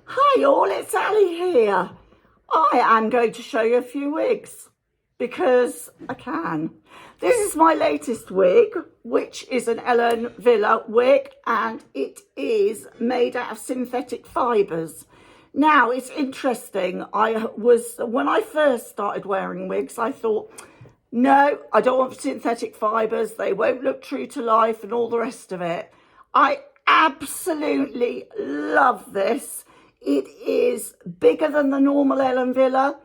Hi all, it's Ali here. I am going to show you a few wigs because I can. This is my latest wig, which is an Ellen Villa wig, and it is made out of synthetic fibres. Now, it's interesting. When I first started wearing wigs, I thought, no, I don't want synthetic fibres. They won't look true to life and all the rest of it. I absolutely love this. It is bigger than the normal Ellen Villa.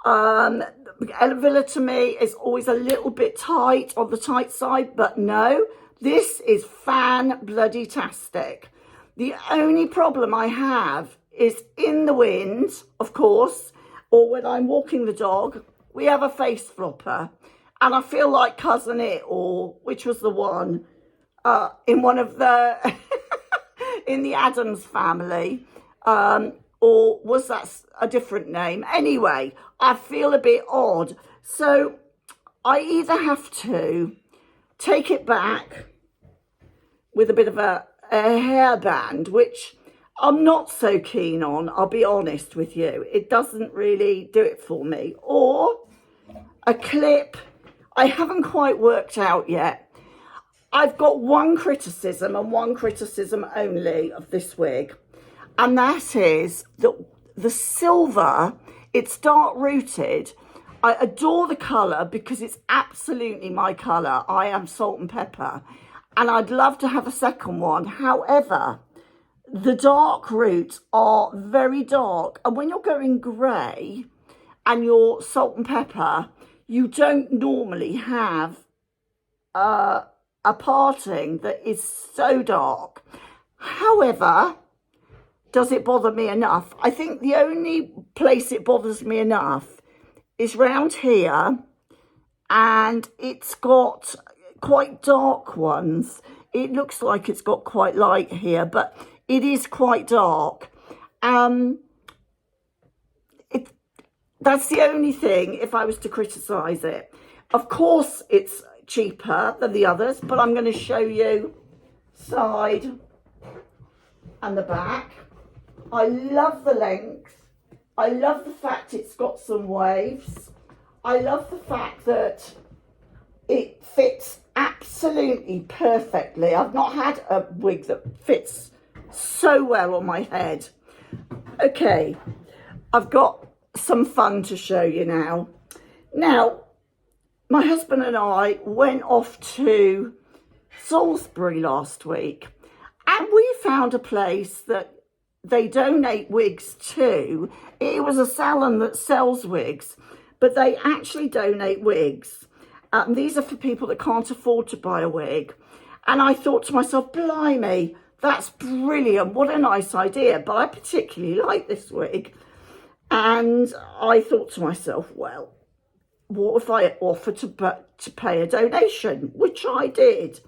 Ellen Villa to me is always a little bit tight, on the tight side, but no, this is fan-bloody-tastic. The only problem I have is in the wind, of course, or when I'm walking the dog, we have a face flopper. And I feel like Cousin It, or which was the one in one of the, in the Addams Family, or was that a different name? Anyway, I feel a bit odd. So I either have to take it back with a bit of a hairband, which I'm not so keen on, I'll be honest with you. It doesn't really do it for me. Or a clip. I haven't quite worked out yet. I've got one criticism, and one criticism only, of this wig. And that is that the silver, it's dark rooted. I adore the colour because it's absolutely my colour. I am salt and pepper. And I'd love to have a second one. However, the dark roots are very dark. And when you're going grey and you're salt and pepper, you don't normally have a parting that is so dark. However, does it bother me enough? I think the only place it bothers me enough is round here, and it's got quite dark ones. It looks like it's got quite light here, but it is quite dark. That's the only thing if I was to criticise it. Of course, it's cheaper than the others, but I'm going to show you side and the back. I love the length. I love the fact it's got some waves. I love the fact that it fits absolutely perfectly. I've not had a wig that fits so well on my head. Okay, I've got some fun to show you now. Now, my husband and I went off to Salisbury last week, and we found a place that they donate wigs to. It was a salon that sells wigs, but they actually donate wigs. These are for people that can't afford to buy a wig. And I thought to myself, blimey, that's brilliant. What a nice idea. But I particularly like this wig. And I thought to myself, well, what if I offer to pay a donation, which I did.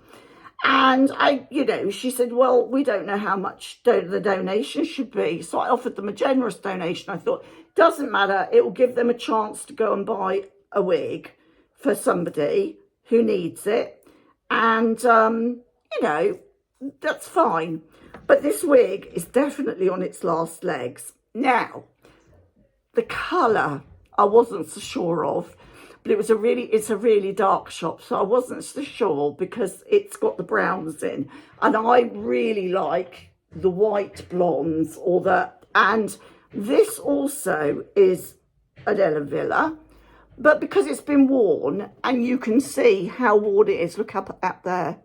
And she said, well, we don't know how much the donation should be. So I offered them a generous donation. I thought, doesn't matter. It will give them a chance to go and buy a wig for somebody who needs it. And, that's fine. But this wig is definitely on its last legs. Now, the colour I wasn't so sure of, but it's a really dark shop, so I wasn't so sure because it's got the browns in, and I really like the white blondes and this also is an Ellen Villa, but because it's been worn, and you can see how worn it is, look up there,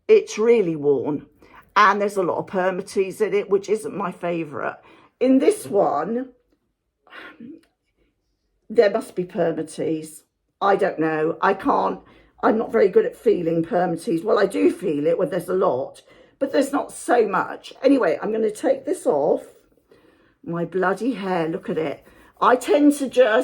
it's really worn, and there's a lot of permatease in it, which isn't my favourite. In this one, there must be permatease. I don't know. I'm not very good at feeling permatease. Well, I do feel it when there's a lot, but there's not so much. Anyway, I'm going to take this off. My bloody hair, look at it. I tend to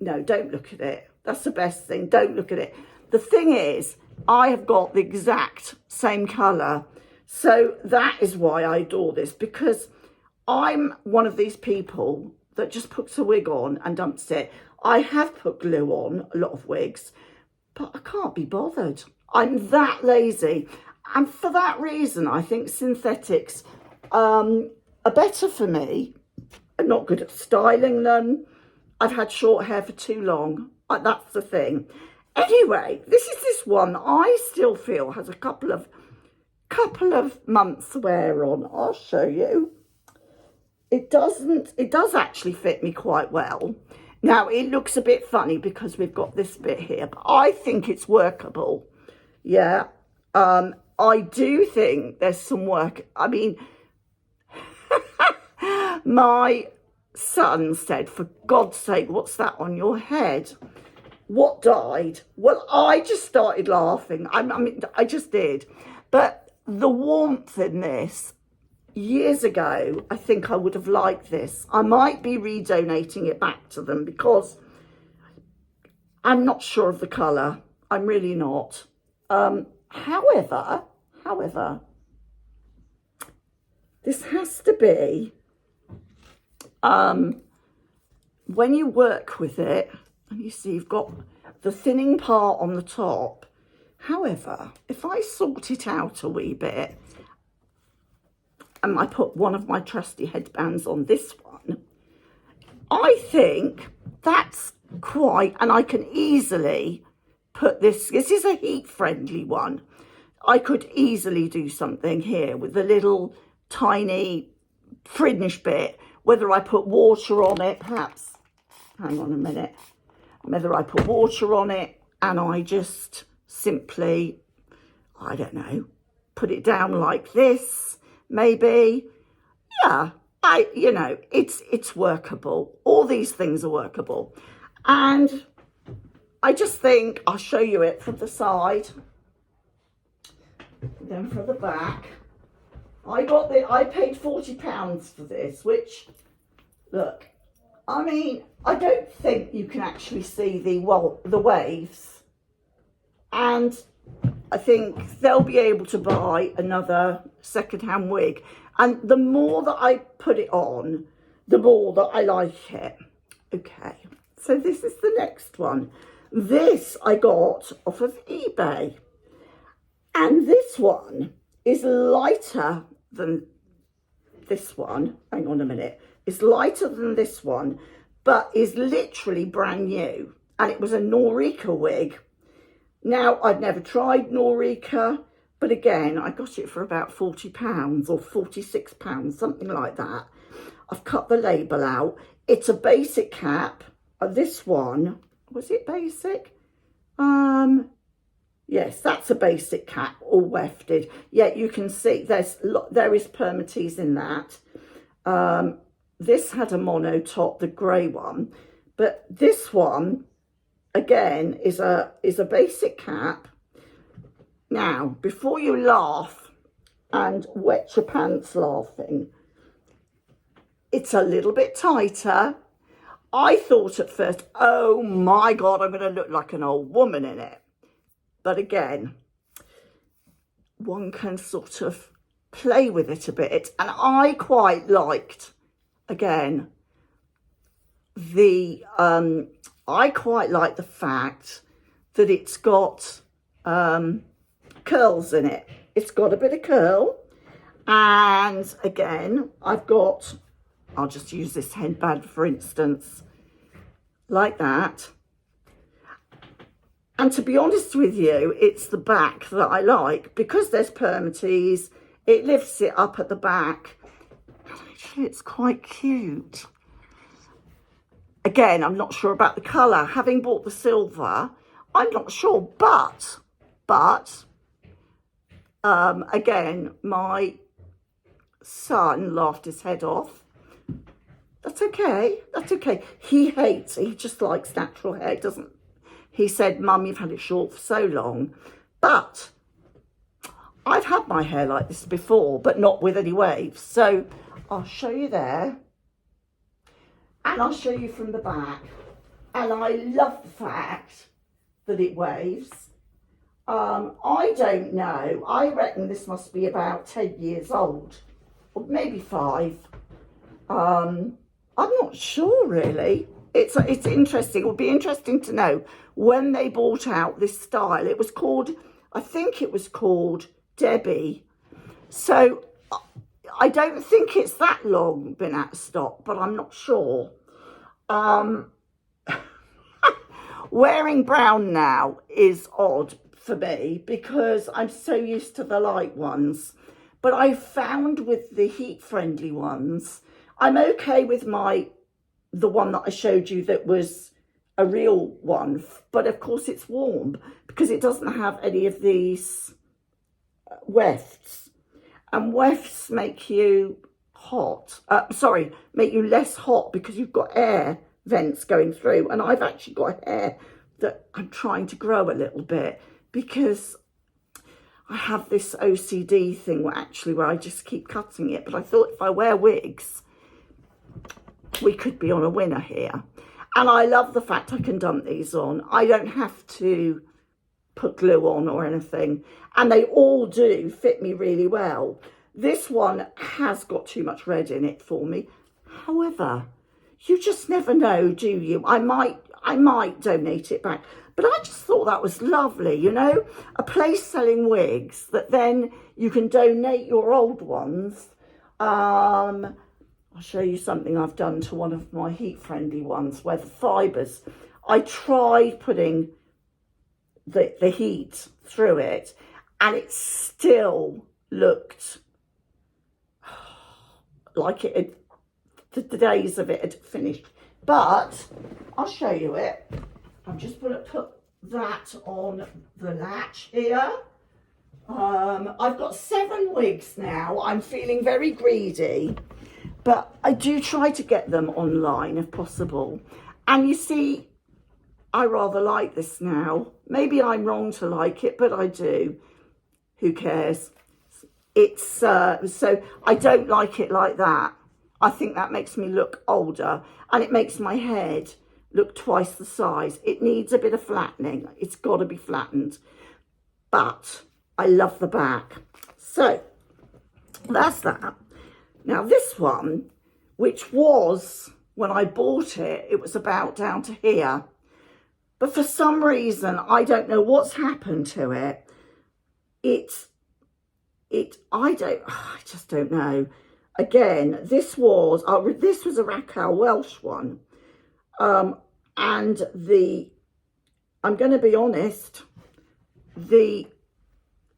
no, don't look at it. That's the best thing. Don't look at it. The thing is, I have got the exact same colour. So that is why I adore this, because I'm one of these people that just puts a wig on and dumps it. I have put glue on a lot of wigs, but I can't be bothered. I'm that lazy. And for that reason, I think synthetics are better for me I'm not good at styling them. I've had short hair for too long. That's the thing. Anyway, this is this one I still feel has a couple of months wear on. I'll show you. It does actually fit me quite well. Now, it looks a bit funny because we've got this bit here, but I think it's workable. Yeah. I do think there's some work. I mean, my son said, for God's sake, what's that on your head? What died? Well, I just started laughing. I mean, I just did. But the warmth in this, years ago, I think I would have liked this. I might be redonating it back to them because I'm not sure of the colour. I'm really not. However, this has to be, when you work with it, and you see you've got the thinning part on the top. However, if I sort it out a wee bit, and I put one of my trusty headbands on this one, I think that's quite, and I can easily put this is a heat-friendly one. I could easily do something here with a little tiny fringe bit, whether I put water on it, perhaps, hang on a minute, whether I put water on it and I just simply, I don't know, put it down like this, maybe. Yeah, you know, it's workable. All these things are workable. And I just think I'll show you it from the side, then from the back. I paid £40 for this, which, look, I mean, I don't think you can actually see the waves. And I think they'll be able to buy another second-hand wig. And the more that I put it on, the more that I like it. Okay, so this is the next one. This I got off of eBay. And this one is lighter than this one. Hang on a minute. It's lighter than this one, but is literally brand new. And it was a Norika wig. Now, I'd never tried Norika, but again, I got it for about £40 or £46, something like that. I've cut the label out. It's a basic cap. This one, was it basic? Yes, that's a basic cap, all wefted. Yeah, you can see there is permatease in that. This had a mono top, the grey one, but this one, again, is a basic cap. Now, before you laugh and wet your pants laughing, it's a little bit tighter. I thought at first, oh my God, I'm going to look like an old woman in it. But again, one can sort of play with it a bit. And I quite liked, again, I quite like the fact that it's got curls in it. It's got a bit of curl. And again, I'll just use this headband for instance, like that. And to be honest with you, it's the back that I like. Because there's permatease, it lifts it up at the back. Actually, it's quite cute. Again, I'm not sure about the colour. Having bought the silver, I'm not sure. But again, my son laughed his head off. That's okay. That's okay. He just likes natural hair, doesn't. He said, Mum, you've had it short for so long. But I've had my hair like this before, but not with any waves. So I'll show you there. And I'll show you from the back. And I love the fact that it waves. I don't know. I reckon this must be about 10 years old. Or maybe 5. I'm not sure, really. It's interesting. It would be interesting to know when they brought out this style. It was called, I think it was called Debbie. So I don't think it's that long been out of stock, but I'm not sure. Wearing brown now is odd for me because I'm so used to the light ones. But I found with the heat-friendly ones, I'm okay with the one that I showed you that was a real one. But of course it's warm because it doesn't have any of these wefts. And wefts make you hot. Make you less hot because you've got air vents going through. And I've actually got hair that I'm trying to grow a little bit because I have this OCD thing where I just keep cutting it. But I thought if I wear wigs, we could be on a winner here. And I love the fact I can dump these on. I don't have to put glue on or anything. And they all do fit me really well. This one has got too much red in it for me. However, you just never know, do you? I might donate it back. But I just thought that was lovely, you know? A place selling wigs that then you can donate your old ones. I'll show you something I've done to one of my heat-friendly ones where the fibres, I tried putting the heat through it and it still looked like the days of it had finished. But I'll show you it. I'm just going to put that on the latch here. I've got 7 wigs now. I'm feeling very greedy, but I do try to get them online if possible. And you see, I rather like this now. Maybe I'm wrong to like it, but I do. Who cares? It's so I don't like it like that. I think that makes me look older and it makes my head look twice the size. It needs a bit of flattening. It's got to be flattened. But I love the back. So that's that. Now this one, which was, when I bought it, it was about down to here. But for some reason, I don't know what's happened to it. I just don't know. Again, this was a Raquel Welsh one. And I'm going to be honest, the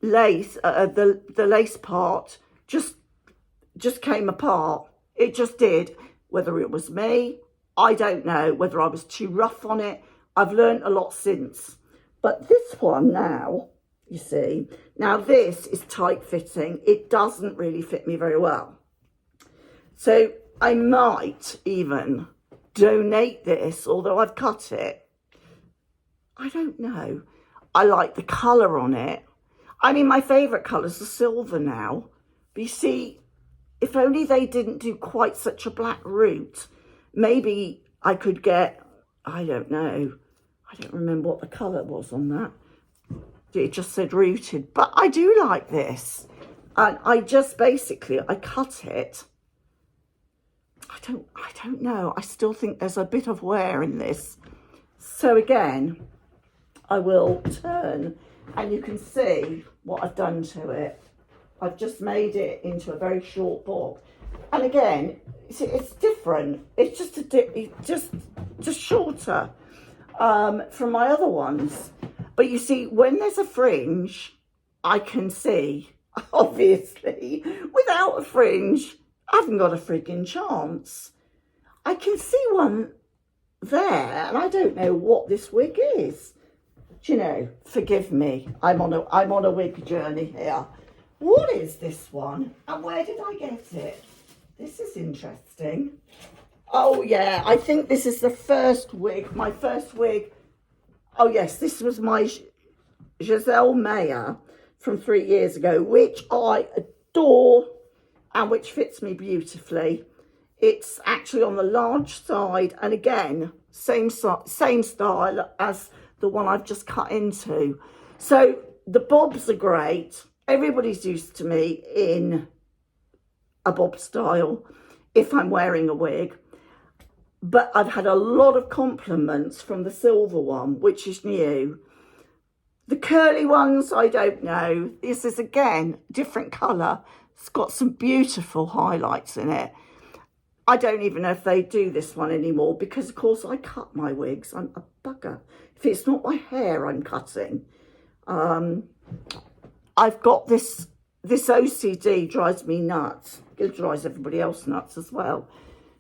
lace, the lace part just came apart. It just did. Whether it was me, I don't know. Whether I was too rough on it. I've learned a lot since. But this one now, you see, now this is tight fitting. It doesn't really fit me very well. So I might even donate this, although I've cut it. I don't know. I like the colour on it. I mean, my favourite colour's the silver now. But you see, if only they didn't do quite such a black root, maybe I could get, I don't know. I don't remember what the colour was on that. It just said rooted. But I do like this. And I just basically, I cut it. I don't know. I still think there's a bit of wear in this. So again, I will turn and you can see what I've done to it. I've just made it into a very short bob. And again, it's different. It's just shorter from my other ones. But you see, when there's a fringe, I can see, obviously, without a fringe, I haven't got a frigging chance. I can see one there, and I don't know what this wig is. Do you know, forgive me, I'm on a wig journey here. What is this one? And where did I get it? This is interesting. Oh yeah, I think this is the first wig, my first wig. Oh yes, this was my Giselle Mayer from 3 years ago, which I adore and which fits me beautifully. It's actually on the large side, and again, same style as the one I've just cut into. So the bobs are great. Everybody's used to me in a bob style if I'm wearing a wig. But I've had a lot of compliments from the silver one, which is new. The curly ones, I don't know. This is, again, different colour. It's got some beautiful highlights in it. I don't even know if they do this one anymore because, of course, I cut my wigs. I'm a bugger. If it's not my hair I'm cutting. I've got this OCD drives me nuts. It drives everybody else nuts as well.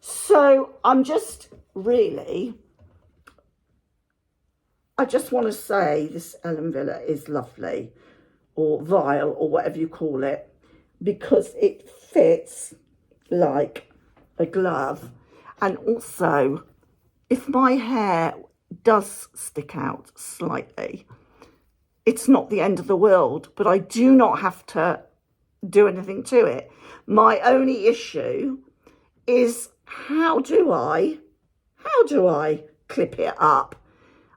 So I'm just really, I just want to say this Ellen Villa is lovely, or vile, or whatever you call it, because it fits like a glove. And also, if my hair does stick out slightly, it's not the end of the world, but I do not have to do anything to it. My only issue is how do I clip it up?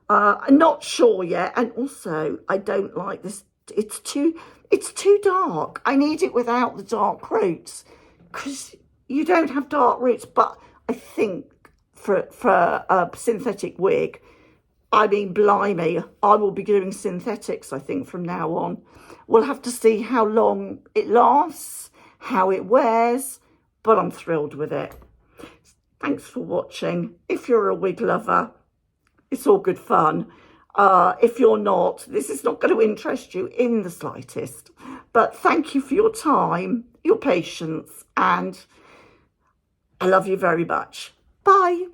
I'm not sure yet. And also, I don't like this. It's too dark. I need it without the dark roots, because you don't have dark roots. But I think for a synthetic wig, I mean, blimey, I will be doing synthetics, I think, from now on. We'll have to see how long it lasts, how it wears, but I'm thrilled with it. Thanks for watching. If you're a wig lover, it's all good fun. If you're not, this is not going to interest you in the slightest. But thank you for your time, your patience, and I love you very much. Bye.